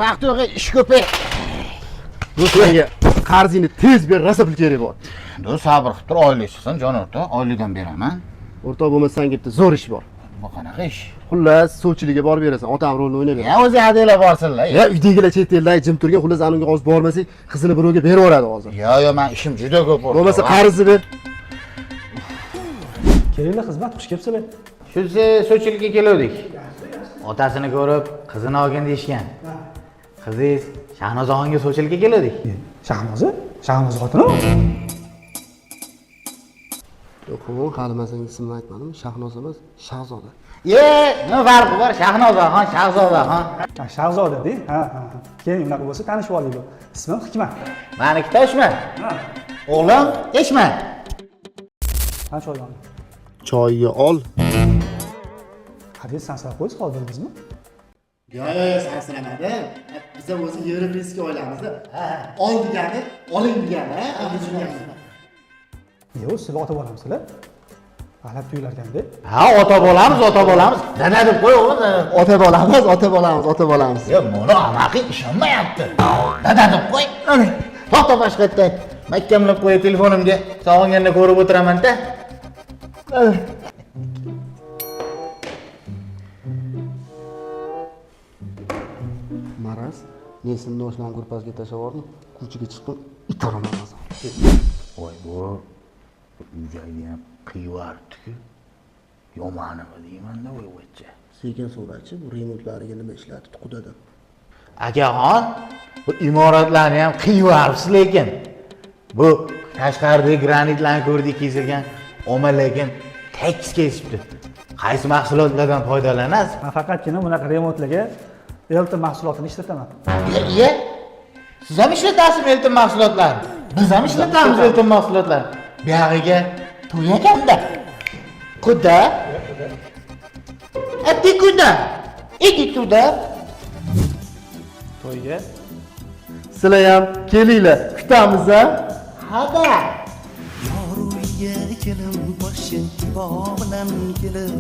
Vaqt yo'q, ish ko'p. Do'stlarga qarzingni tez ber, rosa pul kerak bor. Do'st sabr qilib tur, oylik chiqsin, jon o'rta, oylikdan beraman. O'rtoq bo'lmasang bitta zo'r ish bor. Bu qanaqa ish? Xullas, suvchilikka borib berasan, otam rolini o'ynab ber. Ya o'zi hadiylar borsinlar. Ya uydagilar chet elda jim turgan, xullas anunga hozir bormasak, qizini birovga berib yuboradi hozir. Yo, men ishim juda ko'p bo'ldi. Bo'lmasa qarzni ber. Kelinglar xizmat, xush kelibsizlar. Shunisi so'chilikka keluvdik. Otasini ko'rib, qizini olgin deyishgan. Qizingiz Shahnoz og'anga so'chilikka keluvdik. Shahnoza? Shahnoza xotini? Yo'q, hali masangiz ismini aytmadim. Shahnoz emas, Shahzoda. Nima farqi bor? Shahnozaxon, Shahzodaxon. Shahzoda-da. Ha. Keyin unaqa bo'lsa tanishib olaylik. Ismim Hikmat. Meniki Toshman. O'g'lim Eshman. Qancha oydan? Choyga ol. Hadis sansar qo'yish qoldingizmi? Yo'q, sansiramadi. Biz o'zi yevropeyskiy oilamiz-da. Ol degani, oling degani, Yo'q, sizlar ota bo'lamsizlar. G'alab tuyularganda. Ha, ota bo'lamiz. Dada deb qo'y o'g'lim. ota bo'lamiz. Yo, buni amaqi ishonmayapti. Dada deb qo'y. To'xta boshqa yerda. Mahkamlab qo'y telefonimga. Sog'inganda ko'rib o'tiraman-da. Maraz, nesini noshnam ko'rpasiga tashlab yubordim. Ko'chaga chiqdim, itoraman hozir. Voy, bu uyjayni ham qiyivardi-ku. Yomonimi deyman-da, voy o'tcha. Sekin so'rachi, bu remontlariga nima ishlatdi qudadan? Akaxon, bu imoratlarni ham qiyivarsiz lekin. Bu Qashqardagi granitlarni ko'rdik kesilgan, omma lekin tekis kesibdi. Qaysi mahsulotlardan foydalanasiz? Men faqatgina bunaqa remontlarga Elton mahsulotini ishlataman. Iya. Siz ham ishlatasizmi Elton mahsulotlarini? Biz ham ishlatamiz Elton mahsulotlarini. Bu yog'iga to'y ekanda. Quda? Ati quda. Idi quda. To'yga Sizlar ham kelinglar, kutamiz-a? Hada. Yoruya kelim boshing bilan kelib